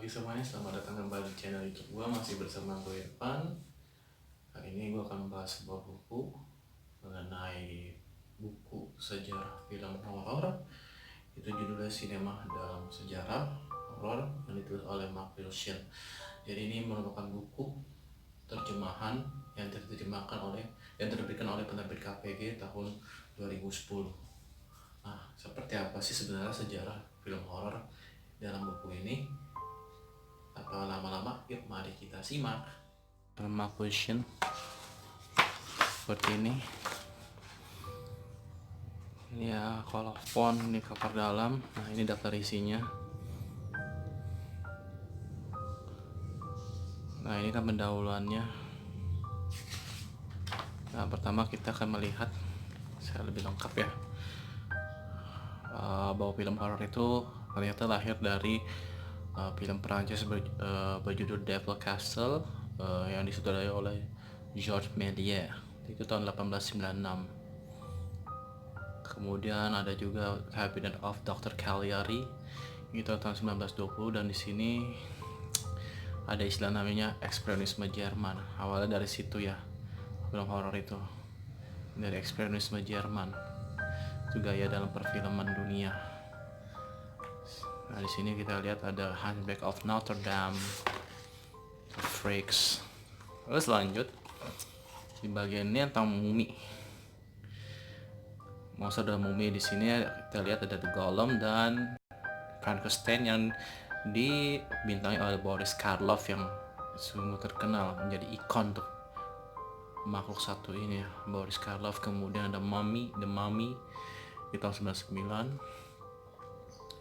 pagi semuanya, selamat datang kembali di channel YouTube gua. Masih bersama gue Irfan. Hari ini gua akan membahas sebuah buku mengenai buku sejarah film horor. Itu judulnya Sinema dalam Sejarah Horor yang ditulis oleh Mark Wilson. Jadi ini merupakan buku terjemahan yang terbitkan oleh penerbit KPG tahun 2010. Nah, seperti apa sih sebenarnya sejarah film horor dalam buku ini? Tanpa lama-lama, yuk mari kita simak. Mark Wilson seperti ini. Ini ya kalau font ini cover dalam. Nah, ini daftar isinya. Nah, ini kan pendahuluannya. Nah, pertama kita akan melihat saya lebih lengkap ya, bahwa film horor itu ternyata lahir dari film Perancis berjudul Devil Castle yang disutradarai oleh Georges Méliès. Itu tahun 1896. Kemudian ada juga Cabinet of Dr. Caligari itu tahun 1920, dan di sini ada istilah namanya ekspresionisme Jerman. Awalnya dari situ ya, film horor itu dari ekspresionisme Jerman, itu gaya dalam perfilman dunia. Nah, di sini kita lihat ada Hunchback of Notre Dame, Freaks. Terus lanjut di bagian ini tentang mumi. Monster dan mumi di sini kita lihat ada The Golem dan Frankenstein yang dibintangi oleh Boris Karloff yang sungguh terkenal, menjadi ikon tuh makhluk satu ini ya, Boris Karloff. Kemudian ada The Mummy di tahun 99.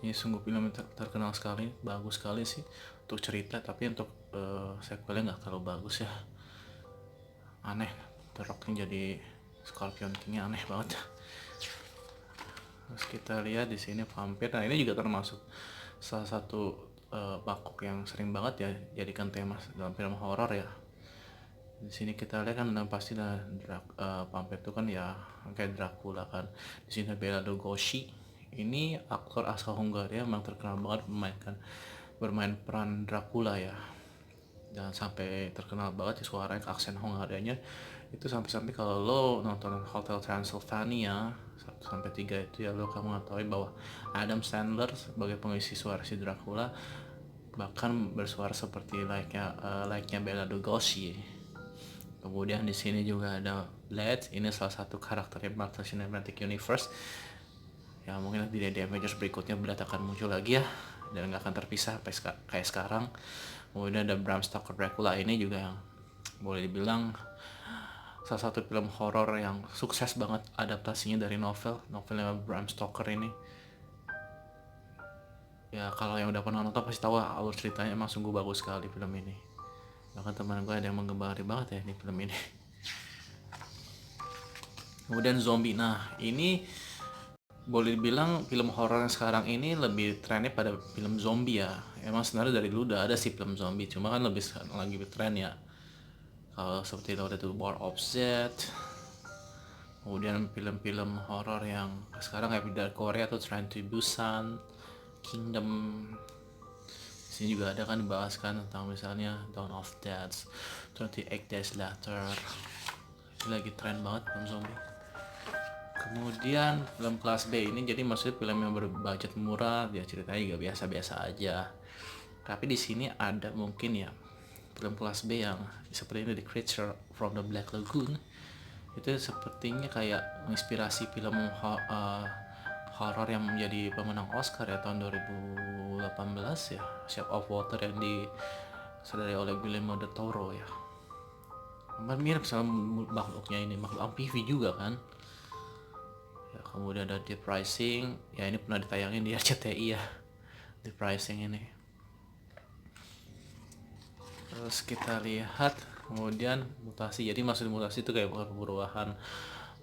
Ini sungguh film yang terkenal sekali, bagus sekali sih untuk cerita, tapi untuk sequelnya nggak terlalu bagus ya, aneh. The Rock-nya jadi Scorpion King-nya aneh banget. Terus kita lihat di sini vampir. Nah, ini juga termasuk salah satu bakok yang sering banget ya jadikan tema dalam film horor ya. Di sini kita lihat kan, dan pasti vampir itu kan ya kayak Dracula kan. Di sini Bela Lugosi. Ini aktor asal Hungaria, memang terkenal banget bermain peran Dracula ya. Dan sampai terkenal banget ya suaranya, aksen Hungarianya itu sampai kalau lo nonton Hotel Transylvania 1-3 itu ya, lo kamu ngetahui bahwa Adam Sandler sebagai pengisi suara si Dracula bahkan bersuara seperti like-nya Bela Lugosi. Kemudian di sini juga ada Blade. Ini salah satu karakter Marvel Cinematic Universe ya, mungkin di Avengers berikutnya Blade akan muncul lagi ya, dan nggak akan terpisah kayak sekarang. Kemudian ada Bram Stoker Dracula. Ini juga yang boleh dibilang salah satu film horor yang sukses banget adaptasinya dari novelnya Bram Stoker ini. Ya kalau yang udah pernah nonton pasti tahu alur ceritanya, emang sungguh bagus sekali film ini. Bahkan teman gue ada yang menggemari banget ya ini film ini. Kemudian zombie. Nah, ini boleh dibilang film horor yang sekarang ini lebih trennya pada film zombie ya. Emang sebenarnya dari dulu udah ada sih film zombie, cuma kan lagi tren ya. Kalau seperti itu ada tuh War of Z. Kemudian film-film horor yang sekarang kayak dari Korea tuh Train to Busan, Kingdom. Di sini juga ada kan dibahas kan tentang misalnya Dawn of Dead, 28 Days Later. Ini lagi tren banget film zombie. Kemudian film kelas B ini jadi maksudnya film yang berbudget murah, dia ceritanya juga biasa-biasa aja. Tapi di sini ada mungkin ya film kelas B yang seperti ini, The Creature from the Black Lagoon. Itu sepertinya kayak menginspirasi film horor yang menjadi pemenang Oscar ya tahun 2018 ya, Shape of Water yang disutradarai oleh Guillermo del Toro ya. Mirip sama makhluknya ini, makhluk amfibi juga kan. Ya, kemudian ada Deep Rising, ya ini pernah ditayangin di RCTI ya, Deep Rising ini. Terus kita lihat kemudian mutasi. Jadi maksud mutasi itu kayak perubahan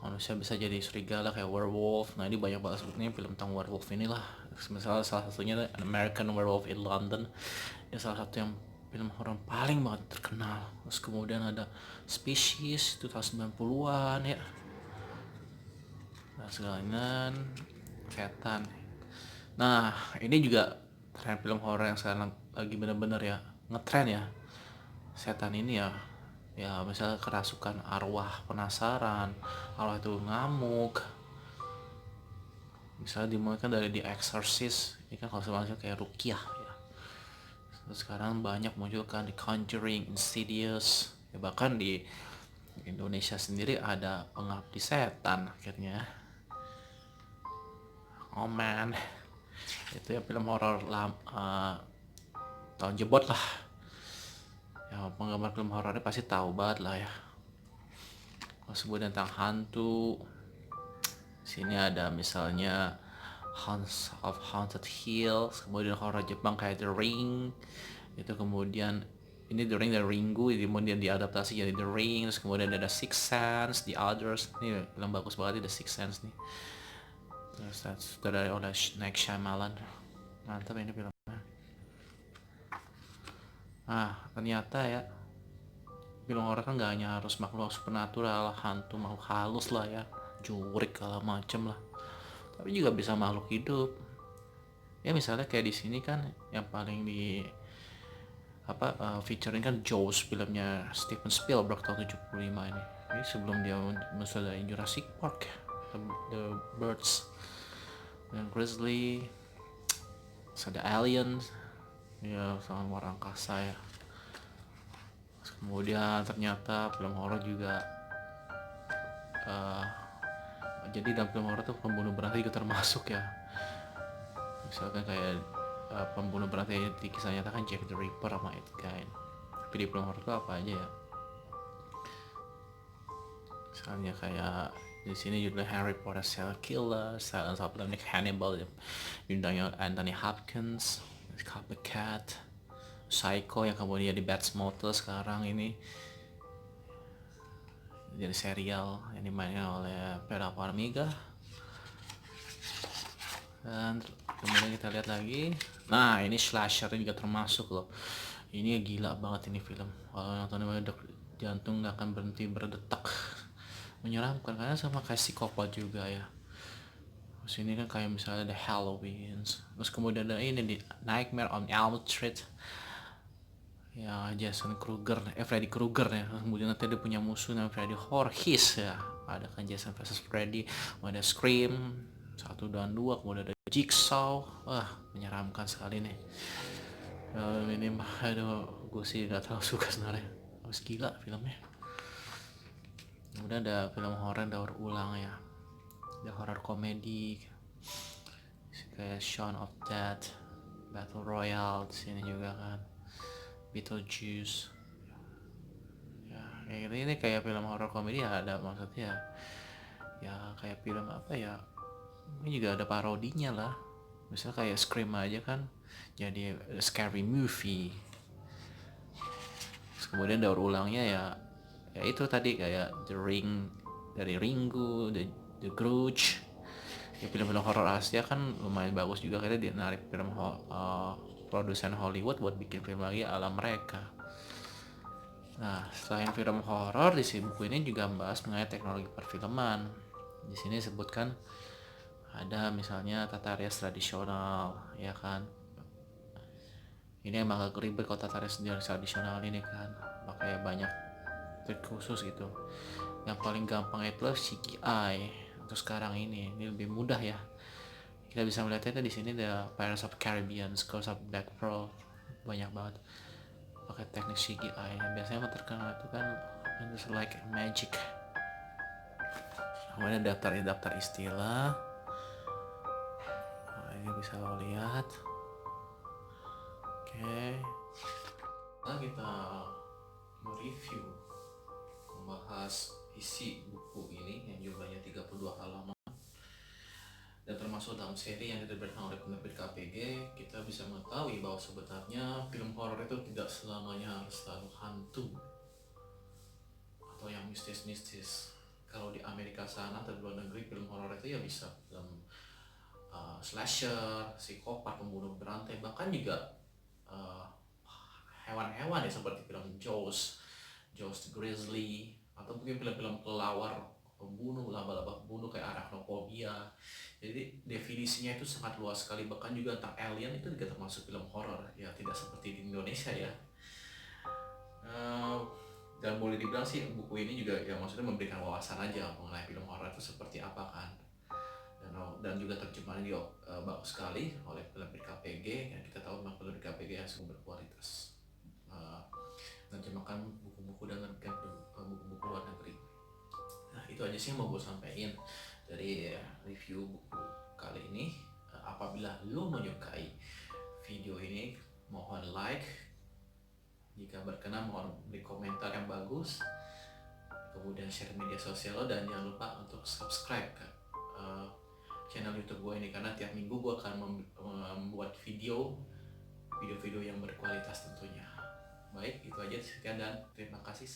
manusia bisa jadi serigala kayak werewolf. Nah, ini banyak banget sebetulnya film tentang werewolf inilah. Misalnya salah satunya American Werewolf in London. Ini salah satu yang film horor paling banget terkenal. Terus kemudian ada Species itu tahun 90-an ya. Nah, segala setan. Nah, ini juga tren film horor yang sekarang lagi bener-bener ya ngetren ya setan ini ya. Ya misalnya kerasukan arwah penasaran, arwah itu ngamuk. Misalnya dimulai kan dari The Exorcist, ini kan kalau sebenarnya kayak rukyah ya. Terus sekarang banyak muncul kan The Conjuring, Insidious, ya bahkan di Indonesia sendiri ada Pengabdi Setan akhirnya. Oh man, itu ya film horor tahun jebot lah. Ya penggemar film horornya pasti tahu banget lah ya. Kalau sebut tentang hantu, sini ada misalnya Haunts of Haunted Hills, kemudian horor Jepang kayak The Ring, itu kemudian ini The Ring dan Ringu, kemudian diadaptasi jadi The Ring, terus kemudian ada Sixth Sense, The Others, ini film bagus banget The Sixth Sense nih. Terus sudah dari oleh Night Shyamalan, mantap ini filmnya. Ternyata ya film horor kan gak hanya harus makhluk supernatural, hantu, makhluk halus lah ya, jurik segala macem lah, tapi juga bisa makhluk hidup. Ya misalnya kayak di sini kan yang paling di featuring kan Jaws, filmnya Steven Spielberg tahun 75 ini. Ini sebelum dia mensudahi Jurassic Park, The Birds dan Grizzly, ada Aliens, ya sama luar angkasa ya. Kemudian ternyata film horor juga jadi dalam film horor tuh pembunuh berantai juga termasuk ya. Misalkan kayak pembunuh berantai di kisah nyata kan Jack the Ripper sama Ed Gein. Tapi di film horor tuh apa aja ya? Misalnya kayak di sini judulnya Harry Potter Serial Killer, Silence of the Hannibal, bintangnya Anthony Hopkins, Copycat, Psycho yang kemudian di Bates Motel sekarang ini jadi serial yang dimainkan oleh Vera Farmiga. Dan kemudian kita lihat lagi, nah ini slasher juga termasuk loh. Ini gila banget ini film, kalau nonton jantung gak akan berhenti berdetak, menyeramkan karena sama kayak psikopat juga ya. Terus ini kan kayak misalnya The Halloween, terus kemudian ada ini di Nightmare on Elm Street ya, Freddy Krueger ya. Kemudian nanti dia punya musuh namanya Freddy Voorhees ya, ada kan Jason vs Freddy, ada Scream 1 dan 2, kemudian ada Jigsaw. Wah menyeramkan sekali nih. Ini mah aduh, gue sih gak terlalu suka sebenarnya, harus gila filmnya. Kemudian ada film horor daur ulang ya, ada horor komedi kayak Shaun of Dead, Battle Royale di sini juga kan, Beetlejuice ya, kayak gitu. Ini kayak film horor komedi ya, ada maksudnya ya kayak film apa ya, ini juga ada parodinya lah. Misalnya kayak Scream aja kan jadi scary movie. Terus kemudian daur ulangnya ya itu tadi kayak The Ring dari Ringu, The Grudge. Ya film-film horor Asia kan lumayan bagus juga, karena dia narik produsen Hollywood buat bikin film lagi ala mereka. Nah, selain film horor, di buku ini juga membahas mengenai teknologi perfilman. Di sini disebutkan ada misalnya tata rias tradisional, ya kan. Ini emang agak ribet kalau tata rias tradisional ini kan, pakai banyak trik khusus gitu. Yang paling gampang itu CGI. Untuk sekarang ini lebih mudah ya. Kita bisa melihatnya di sini ada Pirates of Caribbean, Curse of Black Pearl, banyak banget pakai teknik CGI. Biasanya terkenal itu kan it's like magic. Kemudian daftar istilah. Nah, ini bisa lo lihat. Oke. Nah, kita mereview, membahas isi buku ini yang jumlahnya 32 halaman. Dan termasuk dalam seri yang diterbitkan oleh penerbit KPG, kita bisa mengetahui bahwa sebenarnya film horor itu tidak selamanya harus selalu hantu atau yang mistis-mistis. Kalau di Amerika sana atau di luar negeri, film horor itu ya bisa film slasher, psikopat, pembunuh berantai, bahkan juga hewan-hewan ya seperti film Jaws the Grizzly, atau mungkin film-film kelelawar pembunuh, laba-laba pembunuh kayak arachnophobia. Jadi definisinya itu sangat luas sekali, bahkan juga tentang alien itu juga termasuk film horor ya, tidak seperti di Indonesia ya. Eh, dan boleh dibilang sih buku ini juga ya maksudnya memberikan wawasan aja mengenai film horor itu seperti apa kan. Dan juga terjemahannya juga bagus sekali oleh penerbit KPG, yang kita tahu memang penerbit KPG yang sumber berkualitas menerjemahkan buku-buku dan menerbitkan buku-buku luar negeri. Nah itu aja sih yang mau gue sampaikan dari review buku kali ini. Apabila lo menyukai video ini, mohon like, jika berkenan mohon beri komentar yang bagus, kemudian share media sosial lo, dan jangan lupa untuk subscribe ke channel YouTube gue ini, karena tiap minggu gue akan membuat video-video yang berkualitas tentunya. Baik, itu aja, sekian dan terima kasih.